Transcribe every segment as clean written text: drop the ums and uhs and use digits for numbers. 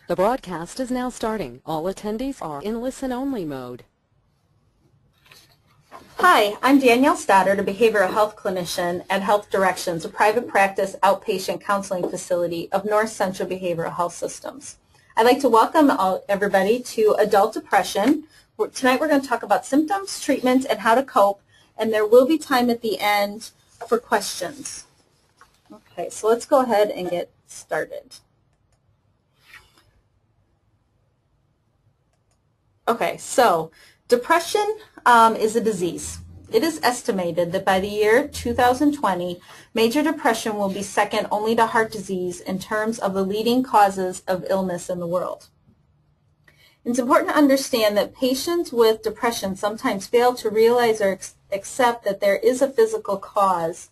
The broadcast is now starting. All attendees are in listen-only mode. Hi, I'm Danielle Stoddard, a behavioral health clinician at Health Directions, a private practice outpatient counseling facility of North Central Behavioral Health Systems. I'd like to welcome everybody to Adult Depression. Tonight we're going to talk about symptoms, treatment, and how to cope, and there will be time at the end for questions. Okay, so let's go ahead and get started. Okay, so depression is a disease. It is estimated that by the year 2020, major depression will be second only to heart disease in terms of the leading causes of illness in the world. It's important to understand that patients with depression sometimes fail to realize or accept that there is a physical cause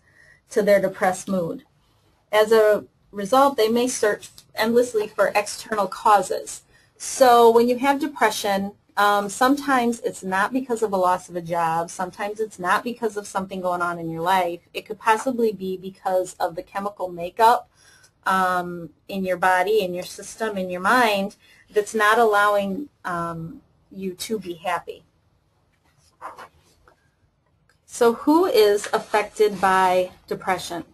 to their depressed mood. As a result, they may search endlessly for external causes. So when you have depression, sometimes it's not because of a loss of a job. Sometimes it's not because of something going on in your life. It could possibly be because of the chemical makeup in your body, in your system, in your mind that's not allowing you to be happy. So who is affected by depression?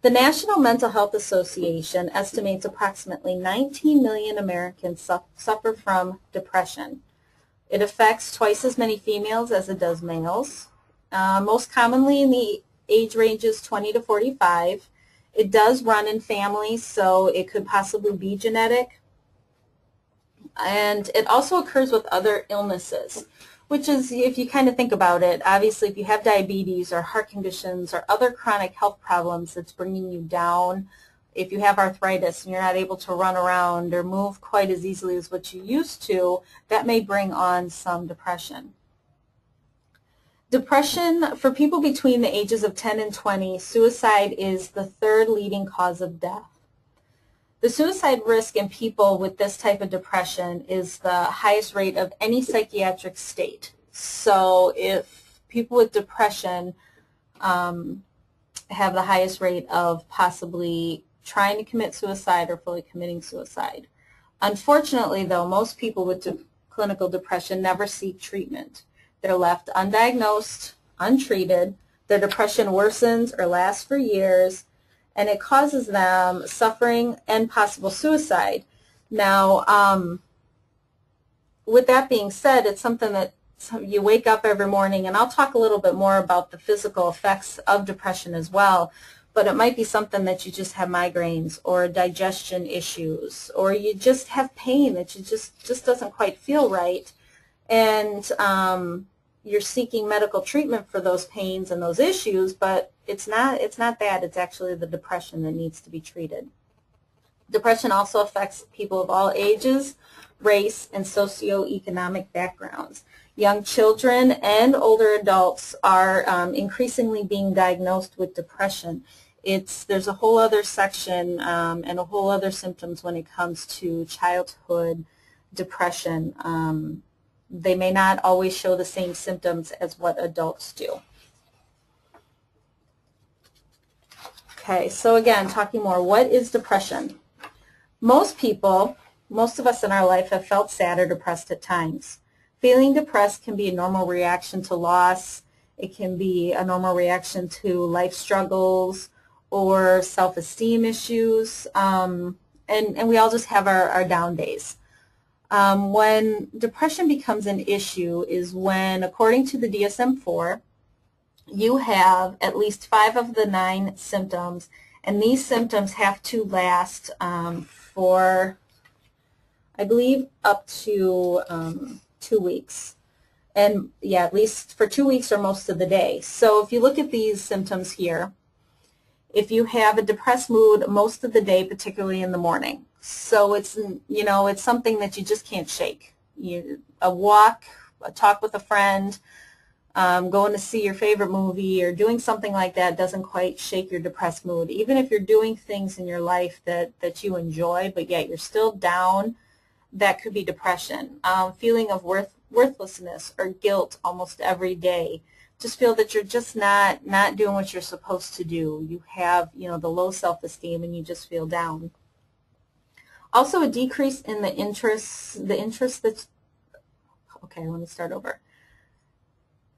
The National Mental Health Association estimates approximately 19 million Americans suffer from depression. It affects twice as many females as it does males, most commonly in the age ranges 20 to 45. It does run in families, so it could possibly be genetic. And it also occurs with other illnesses, which is, if you kind of think about it, obviously if you have diabetes or heart conditions or other chronic health problems that's bringing you down, if you have arthritis and you're not able to run around or move quite as easily as what you used to, that may bring on some depression. Depression, for people between the ages of 10 and 20, suicide is the third leading cause of death. The suicide risk in people with this type of depression is the highest rate of any psychiatric state. So if people with depression have the highest rate of possibly trying to commit suicide or fully committing suicide. Unfortunately, though, most people with clinical depression never seek treatment. They're left undiagnosed, untreated, their depression worsens or lasts for years, and it causes them suffering and possible suicide. Now, with that being said, it's something that you wake up every morning, and I'll talk a little bit more about the physical effects of depression as well, but it might be something that you just have migraines or digestion issues, or you just have pain that you just doesn't quite feel right, and you're seeking medical treatment for those pains and those issues, but it's not that. It's actually the depression that needs to be treated. Depression also affects people of all ages, race, and socioeconomic backgrounds. Young children and older adults are increasingly being diagnosed with depression. There's a whole other section and a whole other symptoms when it comes to childhood depression. They may not always show the same symptoms as what adults do. Okay, so again, talking more, what is depression? Most of us in our life have felt sad or depressed at times. Feeling depressed can be a normal reaction to loss. It can be a normal reaction to life struggles or self-esteem issues, and we all just have our down days. When depression becomes an issue is when, according to the DSM-4, you have at least 5 of the 9 symptoms, and these symptoms have to last for, I believe, up to 2 weeks. And yeah, at least for 2 weeks or most of the day. So if you look at these symptoms here, if you have a depressed mood most of the day, particularly in the morning, so it's something that you just can't shake. A walk, a talk with a friend, going to see your favorite movie or doing something like that doesn't quite shake your depressed mood. Even if you're doing things in your life that you enjoy, but yet you're still down, that could be depression. Feeling of worthlessness or guilt almost every day. Just feel that you're just not doing what you're supposed to do. You have, the low self-esteem and you just feel down. Also a decrease in the interest that's, okay, let me start over.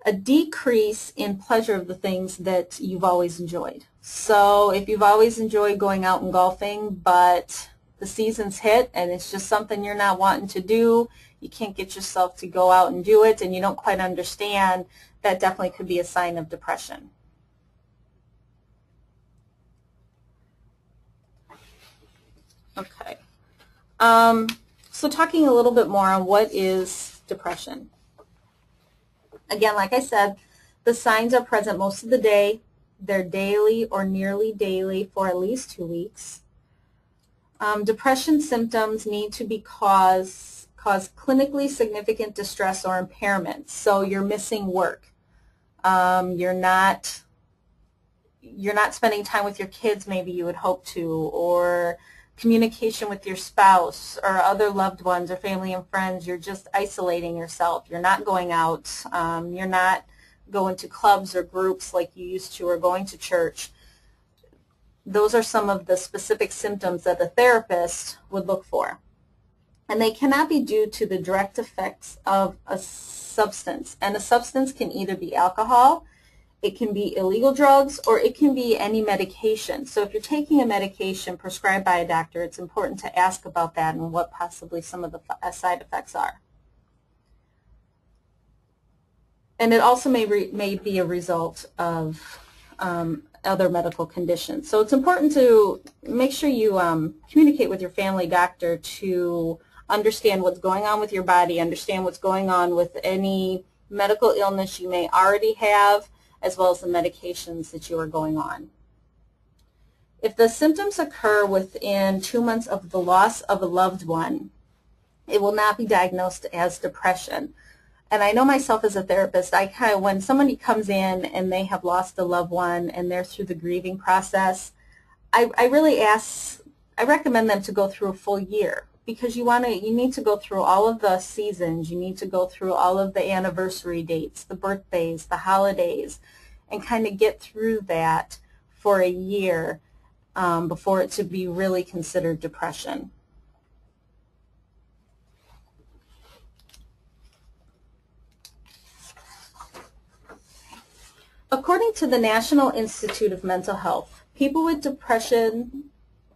A decrease in pleasure of the things that you've always enjoyed. So if you've always enjoyed going out and golfing, but the season's hit and it's just something you're not wanting to do, you can't get yourself to go out and do it, and you don't quite understand, that definitely could be a sign of depression. Okay. So talking a little bit more on what is depression. Again, like I said, the signs are present most of the day. They're daily or nearly daily for at least 2 weeks. Depression symptoms need to be cause clinically significant distress or impairment. So you're missing work. You're not spending time with your kids maybe you would hope to, or communication with your spouse or other loved ones or family and friends. You're just isolating yourself. You're not going out. You're not going to clubs or groups like you used to, or going to church. Those are some of the specific symptoms that a therapist would look for. And they cannot be due to the direct effects of a substance. And a substance can either be alcohol, it can be illegal drugs, or it can be any medication. So if you're taking a medication prescribed by a doctor, it's important to ask about that and what possibly some of the side effects are. And it also may be a result of other medical conditions. So it's important to make sure you communicate with your family doctor to understand what's going on with your body, understand what's going on with any medical illness you may already have, as well as the medications that you are going on. If the symptoms occur within 2 months of the loss of a loved one, it will not be diagnosed as depression. And I know myself as a therapist, when somebody comes in and they have lost a loved one and they're through the grieving process, I recommend them to go through a full year, because you need to go through all of the seasons, you need to go through all of the anniversary dates, the birthdays, the holidays, and kind of get through that for a year before it to be really considered depression. According to the National Institute of Mental Health, people with depression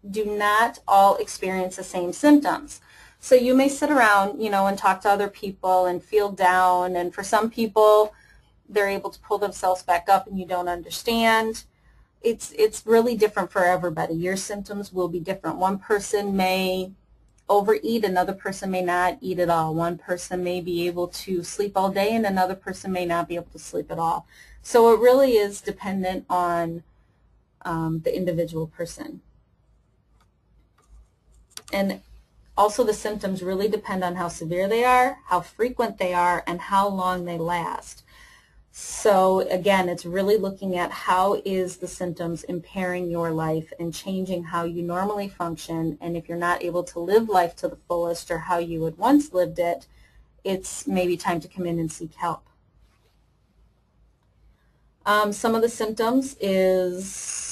do not all experience the same symptoms. So you may sit around, and talk to other people and feel down, and for some people, they're able to pull themselves back up and you don't understand. It's really different for everybody. Your symptoms will be different. One person may overeat, another person may not eat at all. One person may be able to sleep all day and another person may not be able to sleep at all. So it really is dependent on the individual person. And also the symptoms really depend on how severe they are, how frequent they are, and how long they last. So again, it's really looking at how is the symptoms impairing your life and changing how you normally function. And if you're not able to live life to the fullest or how you had once lived it, it's maybe time to come in and seek help. Some of the symptoms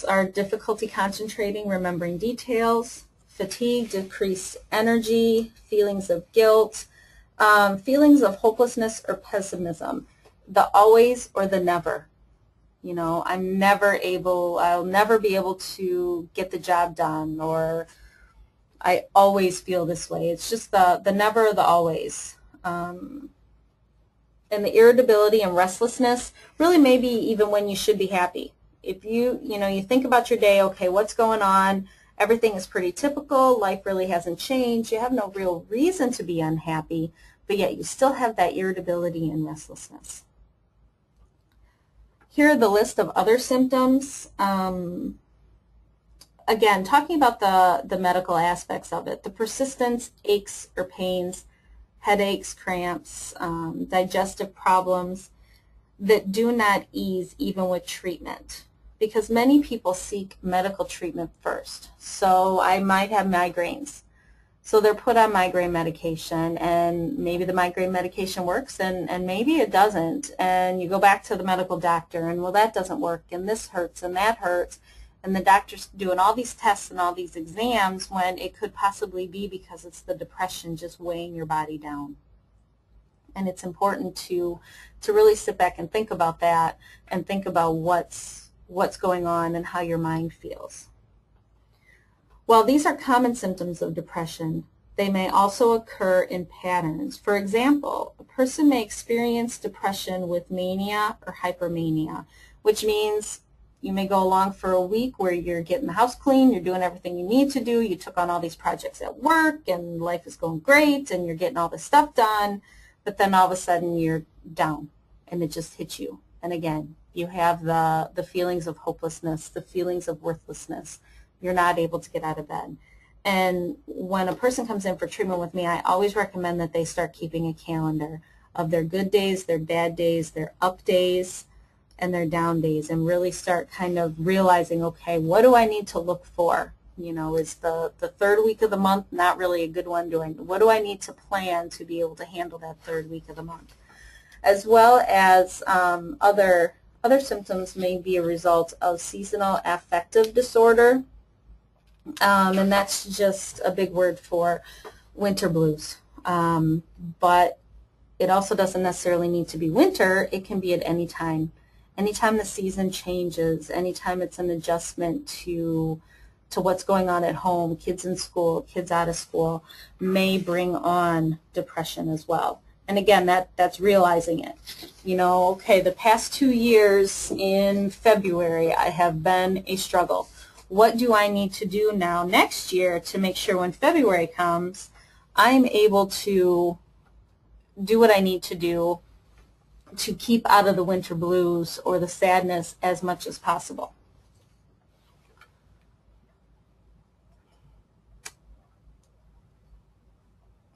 are difficulty concentrating, remembering details, fatigue, decreased energy, feelings of guilt, feelings of hopelessness or pessimism, the always or the never. I'll never be able to get the job done, or I always feel this way. It's just the never or the always. And the irritability and restlessness, really maybe even when you should be happy. If you think about your day, okay, what's going on? Everything is pretty typical. Life really hasn't changed. You have no real reason to be unhappy, but yet you still have that irritability and restlessness. Here are the list of other symptoms. Again, talking about the medical aspects of it, the persistent aches or pains, headaches, cramps, digestive problems that do not ease even with treatment, because many people seek medical treatment first. So I might have migraines. So they're put on migraine medication, and maybe the migraine medication works and maybe it doesn't. And you go back to the medical doctor and, well, that doesn't work, and this hurts and that hurts. and the doctor's doing all these tests and all these exams when it could possibly be because it's the depression just weighing your body down. And it's important to really sit back and think about that and think about what's going on and how your mind feels. While these are common symptoms of depression, they may also occur in patterns. For example, a person may experience depression with mania or hypermania, which means you may go along for a week where you're getting the house clean, you're doing everything you need to do, you took on all these projects at work, and life is going great, and you're getting all this stuff done, but then all of a sudden you're down, and it just hits you. And again, you have the feelings of hopelessness, the feelings of worthlessness. You're not able to get out of bed. And when a person comes in for treatment with me, I always recommend that they start keeping a calendar of their good days, their bad days, their up days, and their down days, and really start kind of realizing, okay, what do I need to look for? You know, is the third week of the month not really a good one? What do I need to plan to be able to handle that third week of the month? As well as other symptoms may be a result of seasonal affective disorder, and that's just a big word for winter blues. But it also doesn't necessarily need to be winter. It can be at any time. Anytime the season changes, anytime it's an adjustment to what's going on at home, kids in school, kids out of school, may bring on depression as well. And again, that's realizing it. You know, okay, the past 2 years in February, I have been a struggle. What do I need to do now next year to make sure when February comes, I'm able to do what I need to do to keep out of the winter blues or the sadness as much as possible?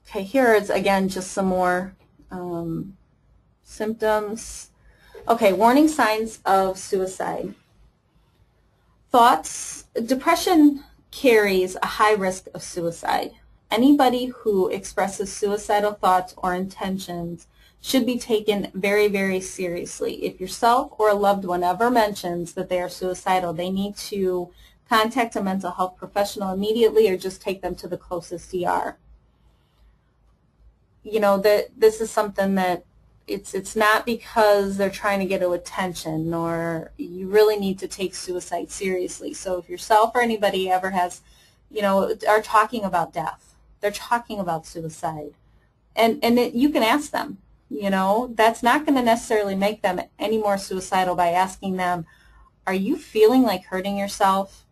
Okay, here is again just some more symptoms. Okay, warning signs of suicide. Thoughts. Depression carries a high risk of suicide. Anybody who expresses suicidal thoughts or intentions should be taken very, very seriously. If yourself or a loved one ever mentions that they are suicidal, they need to contact a mental health professional immediately or just take them to the closest ER. You know, that this is something that it's not because they're trying to get attention, nor you really need to take suicide seriously. So if yourself or anybody ever has, you know, are talking about death, they're talking about suicide, and you can ask them. You know, that's not going to necessarily make them any more suicidal by asking them, are you feeling like hurting yourself?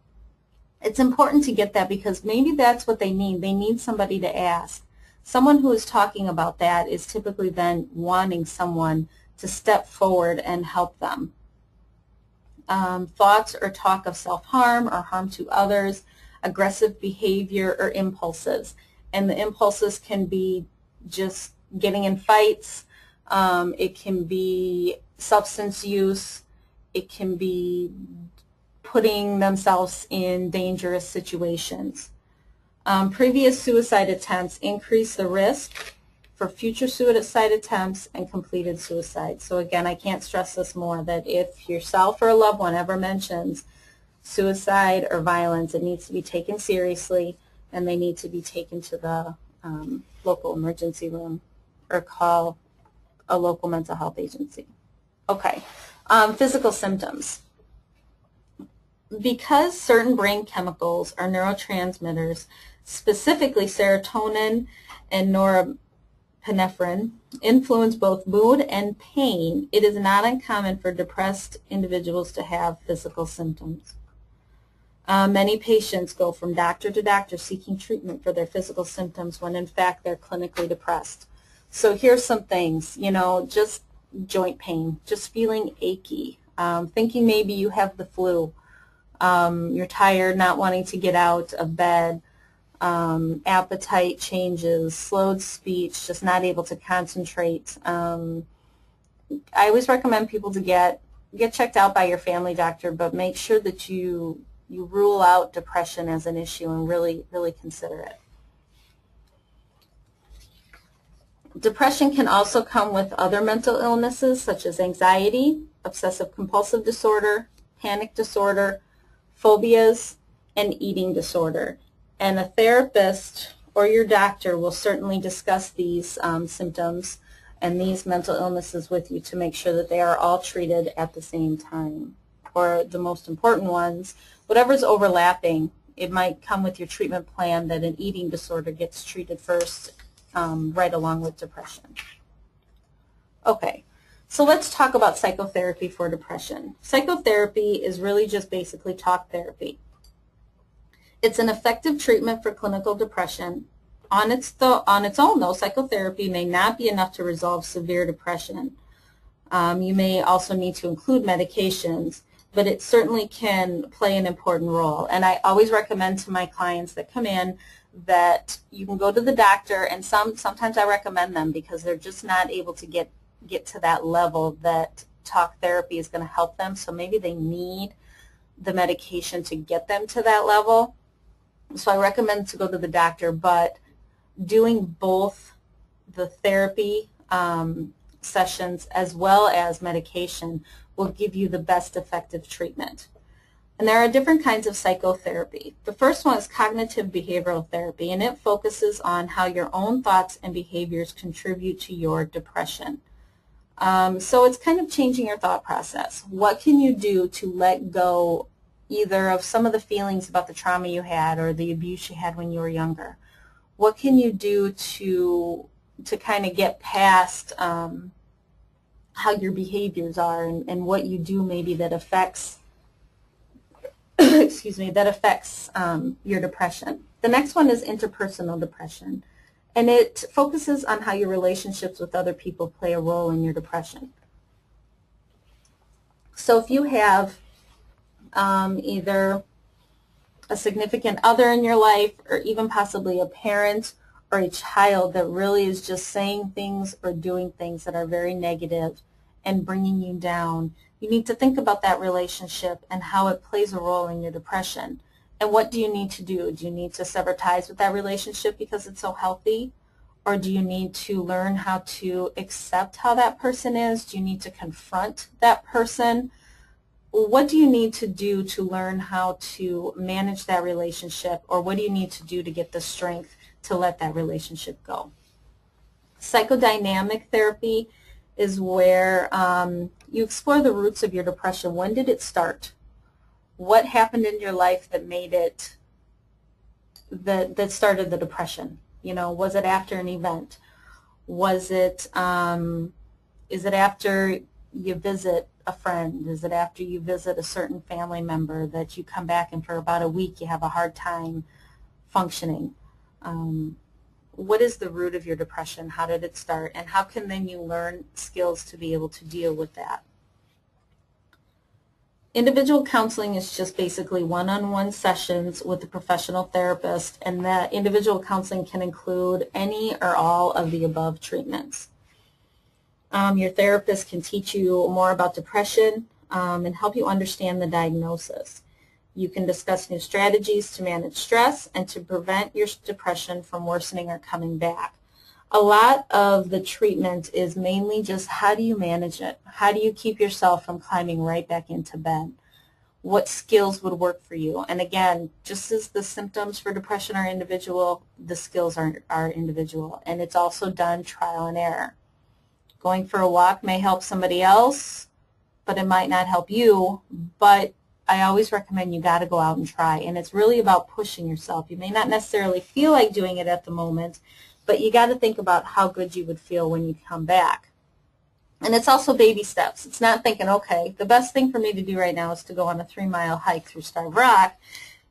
It's important to get that because maybe that's what they need. They need somebody to ask. Someone who is talking about that is typically then wanting someone to step forward and help them. Thoughts or talk of self-harm or harm to others, aggressive behavior or impulses. And the impulses can be just getting in fights. It can be substance use. It can be putting themselves in dangerous situations. Previous suicide attempts increase the risk for future suicide attempts and completed suicide. So again, I can't stress this more, that if yourself or a loved one ever mentions suicide or violence, it needs to be taken seriously, and they need to be taken to the local emergency room or call a local mental health agency. Okay, physical symptoms. Because certain brain chemicals are neurotransmitters, specifically serotonin and norepinephrine, influence both mood and pain, it is not uncommon for depressed individuals to have physical symptoms. Many patients go from doctor to doctor seeking treatment for their physical symptoms when in fact they're clinically depressed. So here's some things, you know, just joint pain, just feeling achy, thinking maybe you have the flu, you're tired, not wanting to get out of bed, appetite changes, slowed speech, just not able to concentrate. I always recommend people to get checked out by your family doctor, but make sure that you rule out depression as an issue and really consider it. Depression can also come with other mental illnesses such as anxiety, obsessive compulsive disorder, panic disorder, phobias, and eating disorder. And a therapist or your doctor will certainly discuss these symptoms and these mental illnesses with you to make sure that they are all treated at the same time. Or the most important ones, whatever's overlapping, it might come with your treatment plan that an eating disorder gets treated first right along with depression. Okay, so let's talk about psychotherapy for depression. Psychotherapy is really just basically talk therapy. It's an effective treatment for clinical depression. On its own, though, psychotherapy may not be enough to resolve severe depression. You may also need to include medications, but it certainly can play an important role. And I always recommend to my clients that come in that you can go to the doctor, and sometimes I recommend them because they're just not able to get to that level that talk therapy is going to help them. So maybe they need the medication to get them to that level. So I recommend to go to the doctor, but doing both the therapy sessions as well as medication will give you the best effective treatment. And there are different kinds of psychotherapy. The first one is cognitive behavioral therapy, and it focuses on how your own thoughts and behaviors contribute to your depression. So it's kind of changing your thought process. What can you do to let go either of some of the feelings about the trauma you had or the abuse you had when you were younger? What can you do to kind of get past how your behaviors are and what you do maybe that affects excuse me, that affects your depression. The next one is interpersonal depression, and it focuses on how your relationships with other people play a role in your depression. So if you have either a significant other in your life or even possibly a parent or a child that really is just saying things or doing things that are very negative and bringing you down, you need to think about that relationship and how it plays a role in your depression. And what do you need to do? Do you need to sever ties with that relationship because it's so healthy? Or do you need to learn how to accept how that person is? Do you need to confront that person? What do you need to do to learn how to manage that relationship? Or what do you need to do to get the strength to let that relationship go? Psychodynamic therapy is where you explore the roots of your depression. When did it start? What happened in your life that made it, that started the depression? You know, was it after an event? Was it, is it after you visit a friend? Is it after you visit a certain family member that you come back and for about a week you have a hard time functioning? What is the root of your depression? How did it start? And how can then you learn skills to be able to deal with that? Individual counseling is just basically one-on-one sessions with a professional therapist, and that individual counseling can include any or all of the above treatments. Your therapist can teach you more about depression and help you understand the diagnosis. You can discuss new strategies to manage stress and to prevent your depression from worsening or coming back. A lot of the treatment is mainly just how do you manage it? How do you keep yourself from climbing right back into bed? What skills would work for you? And again, just as the symptoms for depression are individual, the skills are individual. And it's also done trial and error. Going for a walk may help somebody else, but it might not help you. But I always recommend you got to go out and try. And it's really about pushing yourself. You may not necessarily feel like doing it at the moment, but you got to think about how good you would feel when you come back. And it's also baby steps. It's not thinking, okay, the best thing for me to do right now is to go on a 3-mile hike through Starved Rock.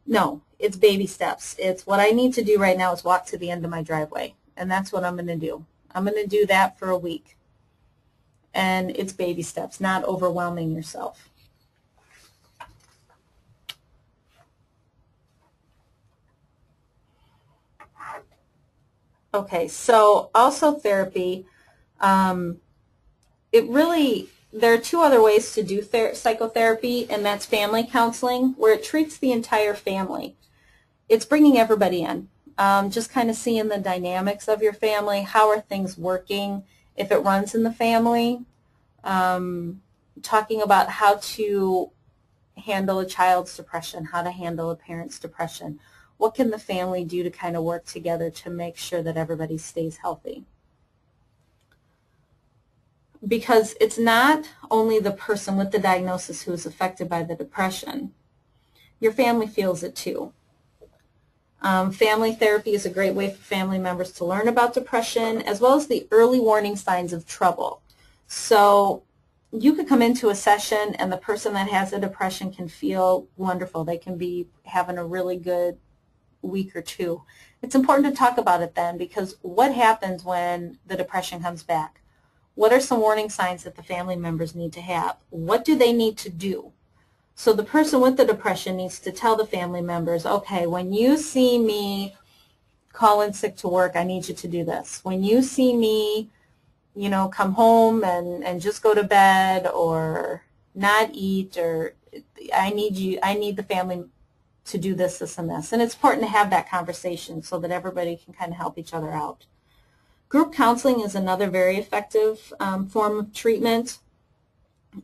No, it's baby steps. It's what I need to do right now is walk to the end of my driveway. And that's what I'm going to do. I'm going to do that for a week. And it's baby steps, not overwhelming yourself. Okay, so also therapy, there are two other ways to do psychotherapy, and that's family counseling, where it treats the entire family. It's bringing everybody in, just kind of seeing the dynamics of your family, how are things working, if it runs in the family, talking about how to handle a child's depression, how to handle a parent's depression. What can the family do to kind of work together to make sure that everybody stays healthy? Because it's not only the person with the diagnosis who is affected by the depression. Your family feels it too. Family therapy is a great way for family members to learn about depression as well as the early warning signs of trouble. So you could come into a session and the person that has a depression can feel wonderful. They can be having a really good week or two. It's important to talk about it then, because what happens when the depression comes back? What are some warning signs that the family members need to have? What do they need to do? So the person with the depression needs to tell the family members, okay, when you see me calling sick to work, I need you to do this. When you see me, come home and just go to bed or not eat, or I need the family to do this, this, and this. And it's important to have that conversation so that everybody can kind of help each other out. Group counseling is another very effective form of treatment.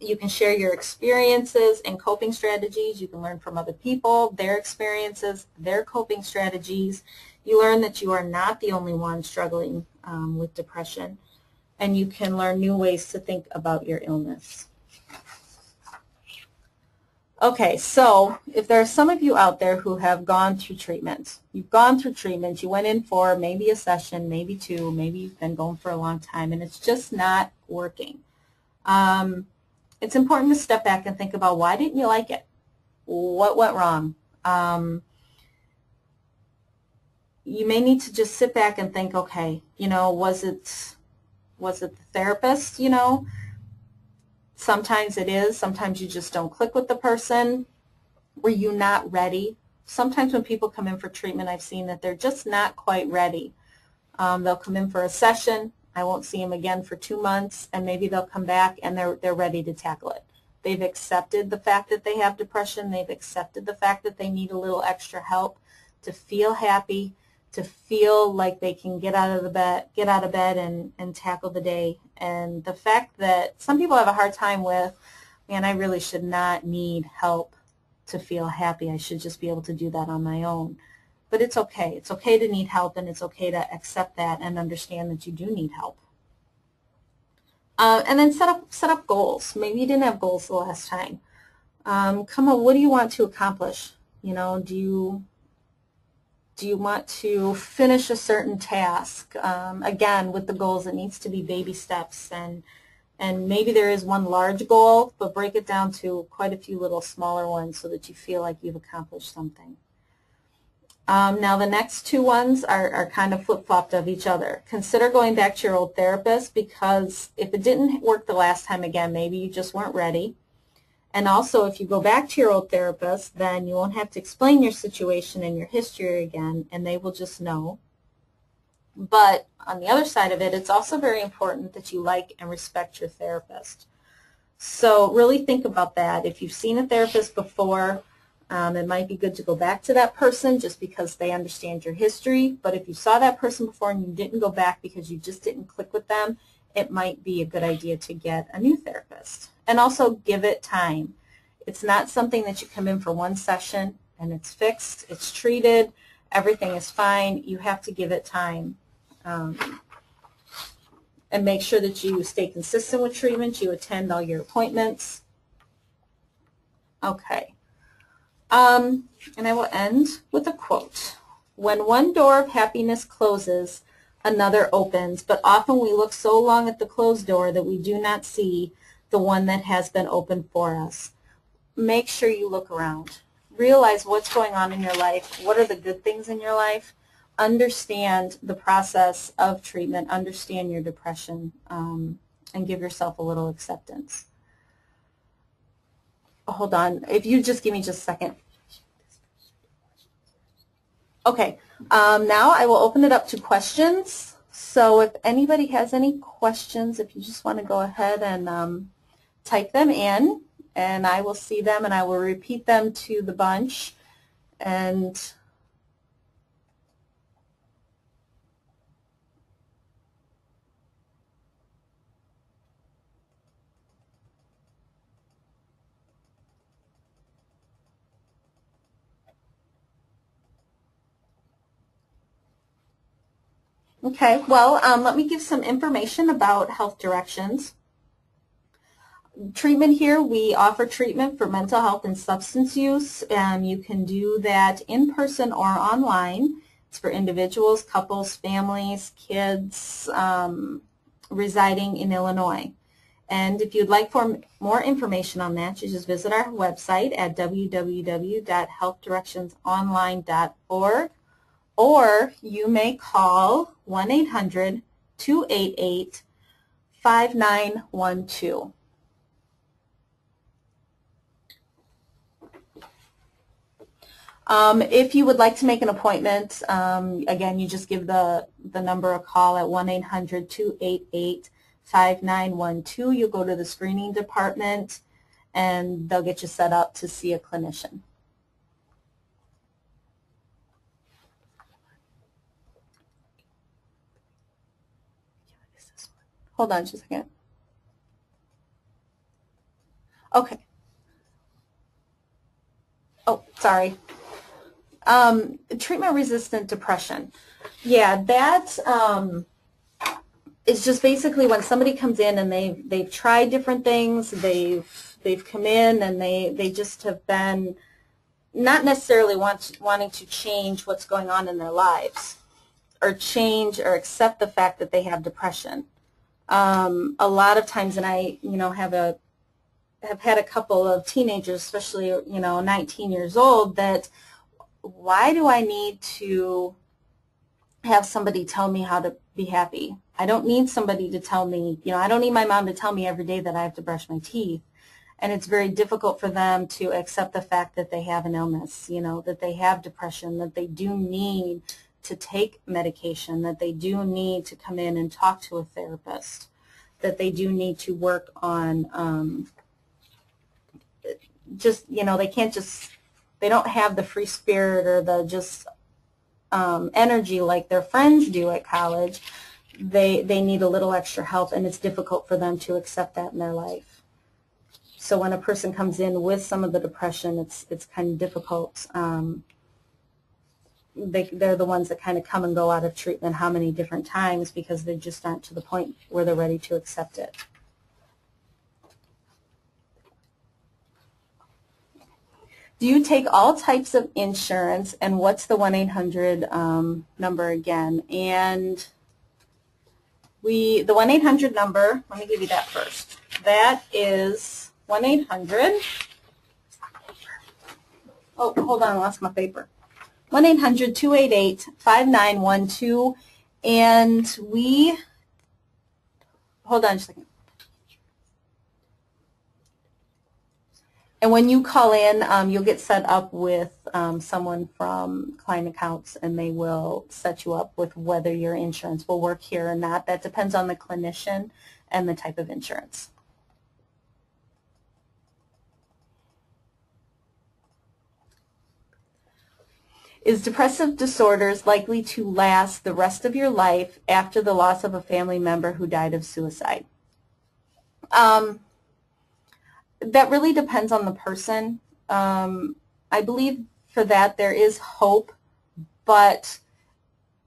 You can share your experiences and coping strategies. You can learn from other people, their experiences, their coping strategies. You learn that you are not the only one struggling with depression, and you can learn new ways to think about your illness. Okay, so if there are some of you out there who have gone through treatment, you've gone through treatment, you went in for maybe a session, maybe two, maybe you've been going for a long time, and it's just not working. It's important to step back and think about, why didn't you like it? What went wrong? You may need to just sit back and think, okay, was it the therapist? Sometimes it is. Sometimes you just don't click with the person. Were you not ready? Sometimes when people come in for treatment, I've seen that they're just not quite ready. They'll come in for a session. I won't see them again for 2 months, and maybe they'll come back and they're ready to tackle it. They've accepted the fact that they have depression. They've accepted the fact that they need a little extra help to feel happy, to feel like they can get out of bed and tackle the day. And the fact that some people have a hard time with, man, I really should not need help to feel happy. I should just be able to do that on my own. But it's okay. It's okay to need help, and it's okay to accept that and understand that you do need help. And then set up goals. Maybe you didn't have goals the last time. Come on, what do you want to accomplish? Do you want to finish a certain task? Again, with the goals, it needs to be baby steps, and maybe there is one large goal, but break it down to quite a few little smaller ones so that you feel like you've accomplished something. Now the next two ones are kind of flip-flopped of each other. Consider going back to your old therapist, because if it didn't work the last time, again, maybe you just weren't ready. And also, if you go back to your old therapist, then you won't have to explain your situation and your history again, and they will just know. But on the other side of it, it's also very important that you like and respect your therapist. So really think about that. If you've seen a therapist before, it might be good to go back to that person just because they understand your history. But if you saw that person before and you didn't go back because you just didn't click with them, it might be a good idea to get a new therapist. And also give it time. It's not something that you come in for one session and it's fixed, it's treated, everything is fine. You have to give it time. And make sure that you stay consistent with treatment, you attend all your appointments. Okay. And I will end with a quote. When one door of happiness closes, another opens, but often we look so long at the closed door that we do not see the one that has been opened for us. Make sure you look around. Realize what's going on in your life. What are the good things in your life? Understand the process of treatment. Understand your depression, and give yourself a little acceptance. Hold on. If you just give me just a second. Okay. Now I will open it up to questions. So if anybody has any questions, if you just want to go ahead and type them in, and I will see them, and I will repeat them to the bunch. And Okay, well, let me give some information about Health Directions. Treatment here, we offer treatment for mental health and substance use. You can do that in person or online. It's for individuals, couples, families, kids residing in Illinois. And if you'd like for more information on that, you just visit our website at www.healthdirectionsonline.org, or you may call 1-800-288-5912. If you would like to make an appointment, again, you just give the number a call at 1-800-288-5912. You'll go to the screening department, and they'll get you set up to see a clinician. Hold on just a second. Okay. Oh, sorry. Treatment-resistant depression. Yeah, that is just basically when somebody comes in and they've tried different things, they've come in and they just have been not necessarily wanting to change what's going on in their lives, or change or accept the fact that they have depression. A lot of times, and I have had a couple of teenagers, especially 19 years old, that why do I need to have somebody tell me how to be happy? I don't need somebody to tell me, I don't need my mom to tell me every day that I have to brush my teeth. And it's very difficult for them to accept the fact that they have an illness, that they have depression, that they do need to take medication, that they do need to come in and talk to a therapist, that they do need to work on they can't just, they don't have the free spirit or the just energy like their friends do at college. They need a little extra help, and it's difficult for them to accept that in their life. So when a person comes in with some of the depression, it's kind of difficult. They're the ones that kind of come and go out of treatment how many different times, because they just aren't to the point where they're ready to accept it. Do you take all types of insurance, and what's the 1-800 number again? And the 1-800 number, let me give you that first. That is 1-800, oh, hold on, I lost my paper. 1-800-288-5912, and hold on a second. And when you call in, you'll get set up with someone from Client Accounts, and they will set you up with whether your insurance will work here or not. That depends on the clinician and the type of insurance. Is depressive disorders likely to last the rest of your life after the loss of a family member who died of suicide? That really depends on the person. I believe for that there is hope, but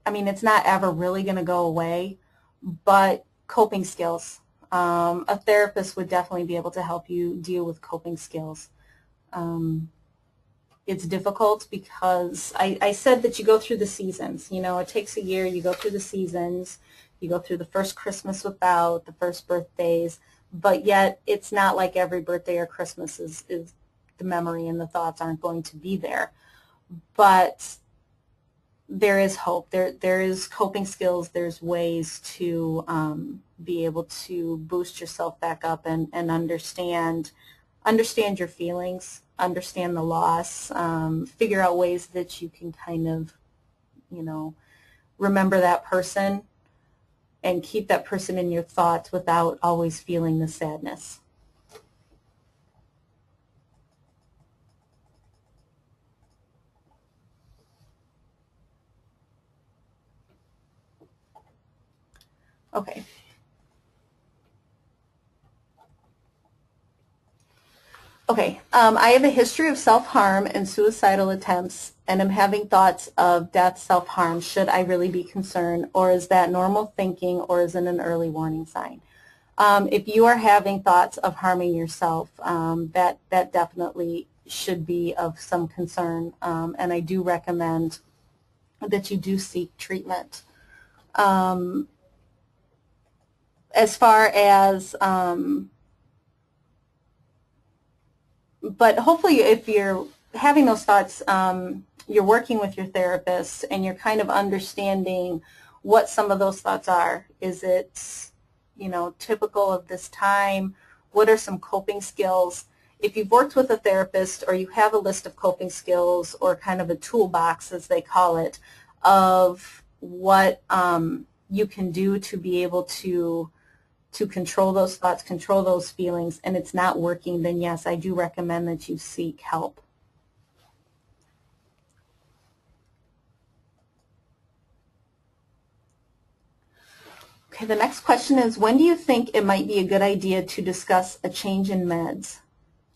I mean, it's not ever really going to go away. But coping skills. A therapist would definitely be able to help you deal with coping skills. It's difficult because I said that you go through the seasons. It takes a year. You go through the seasons. You go through the first Christmas without, the first birthdays. But yet it's not like every birthday or Christmas is the memory and the thoughts aren't going to be there. But there is hope. There is coping skills. There's ways to be able to boost yourself back up and understand your feelings, understand the loss, figure out ways that you can kind of, remember that person and keep that person in your thoughts without always feeling the sadness. Okay. Okay, I have a history of self-harm and suicidal attempts, and am having thoughts of death, self-harm. Should I really be concerned, or is that normal thinking, or is it an early warning sign? If you are having thoughts of harming yourself, that definitely should be of some concern, and I do recommend that you do seek treatment. As far as but hopefully if you're having those thoughts, you're working with your therapist and you're kind of understanding what some of those thoughts are. Is it, typical of this time? What are some coping skills? If you've worked with a therapist or you have a list of coping skills or kind of a toolbox, as they call it, of what you can do to be able to control those thoughts, control those feelings, and it's not working, then yes, I do recommend that you seek help. Okay, the next question is, when do you think it might be a good idea to discuss a change in meds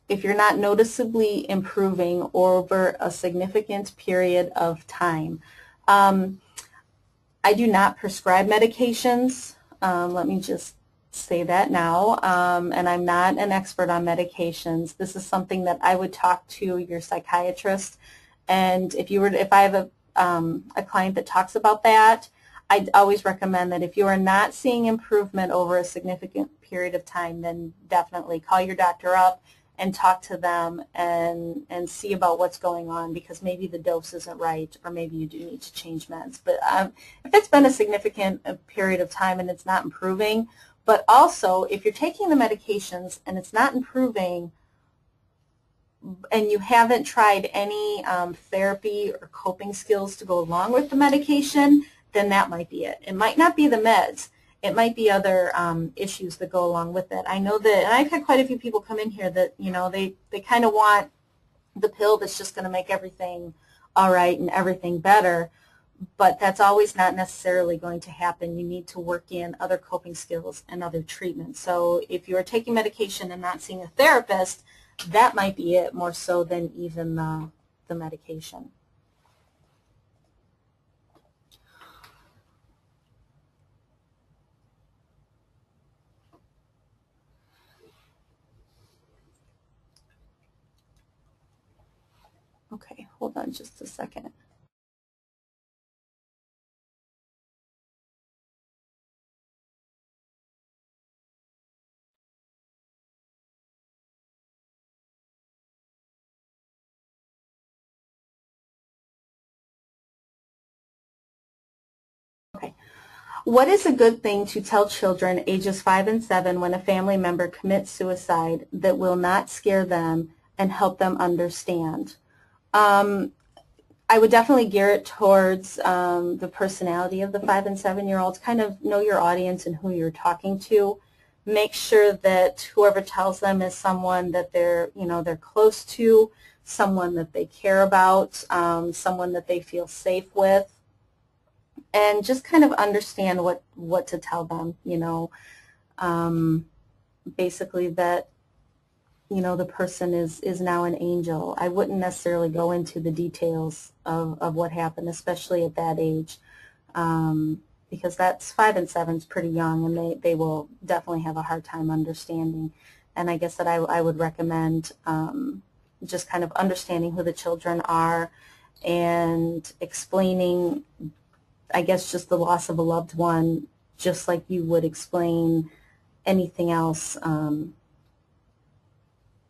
if you're not noticeably improving over a significant period of time? I do not prescribe medications. Let me just say that now, and I'm not an expert on medications. This is something that I would talk to your psychiatrist, and if I have a client that talks about that, I'd always recommend that if you are not seeing improvement over a significant period of time, then definitely call your doctor up and talk to them and see about what's going on, because maybe the dose isn't right or maybe you do need to change meds. But if it's been a significant period of time and it's not improving, but also if you're taking the medications and it's not improving and you haven't tried any therapy or coping skills to go along with the medication, then that might be it. It might not be the meds. It might be other issues that go along with it. I know that, and I've had quite a few people come in here that, they kind of want the pill that's just going to make everything all right and everything better, but that's always not necessarily going to happen. You need to work in other coping skills and other treatments. So if you're taking medication and not seeing a therapist, that might be it more so than even the medication. Okay, hold on just a second. Okay. What is a good thing to tell children ages 5 and 7 when a family member commits suicide that will not scare them and help them understand? I would definitely gear it towards the personality of the 5 and 7-year-olds. Kind of know your audience and who you're talking to. Make sure that whoever tells them is someone that they're close to, someone that they care about, someone that they feel safe with, and just kind of understand what to tell them. Basically that the person is now an angel. I wouldn't necessarily go into the details of what happened, especially at that age, because that's 5 and 7 is pretty young, and they will definitely have a hard time understanding. And I guess that I would recommend just kind of understanding who the children are and explaining, I guess, just the loss of a loved one, just like you would explain anything else,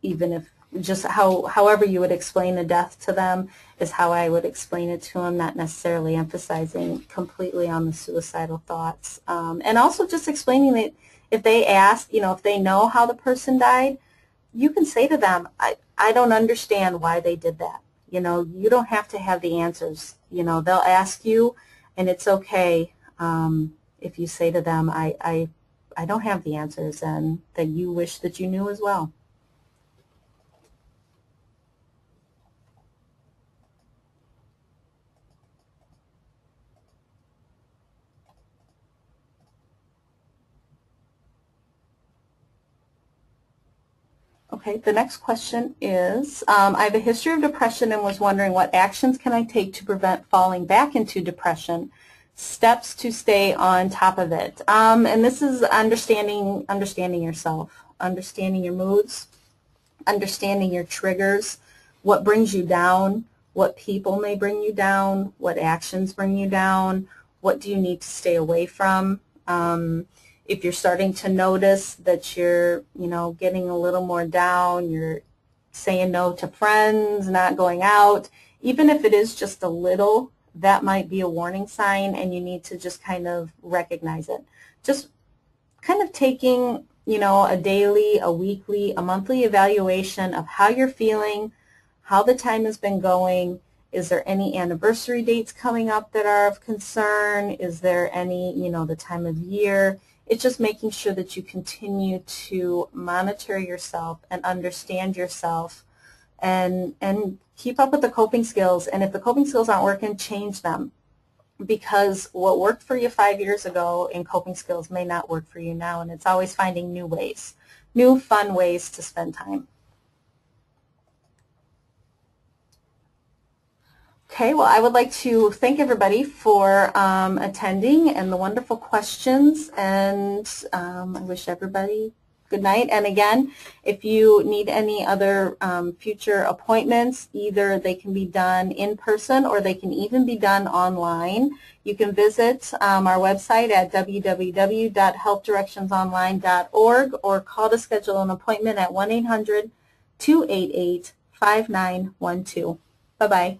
even if just however you would explain a death to them is how I would explain it to them, not necessarily emphasizing completely on the suicidal thoughts. And also just explaining that if they ask, if they know how the person died, you can say to them, I don't understand why they did that. You don't have to have the answers. They'll ask you, and it's okay if you say to them, I don't have the answers, and that you wish that you knew as well. Okay. Okay, the next question is, I have a history of depression and was wondering what actions can I take to prevent falling back into depression, steps to stay on top of it. And this is understanding yourself, understanding your moods, understanding your triggers, what brings you down, what people may bring you down, what actions bring you down, what do you need to stay away from. If you're starting to notice that you're, getting a little more down, you're saying no to friends, not going out, even if it is just a little, that might be a warning sign and you need to just kind of recognize it. Just kind of taking, a daily, a weekly, a monthly evaluation of how you're feeling, how the time has been going. Is there any anniversary dates coming up that are of concern? Is there any, the time of year? It's just making sure that you continue to monitor yourself and understand yourself and keep up with the coping skills. And if the coping skills aren't working, change them. Because what worked for you 5 years ago in coping skills may not work for you now. And it's always finding new ways, new fun ways to spend time. Okay, well, I would like to thank everybody for attending and the wonderful questions, and I wish everybody good night. And again, if you need any other future appointments, either they can be done in person or they can even be done online. You can visit our website at www.healthdirectionsonline.org or call to schedule an appointment at 1-800-288-5912. Bye-bye.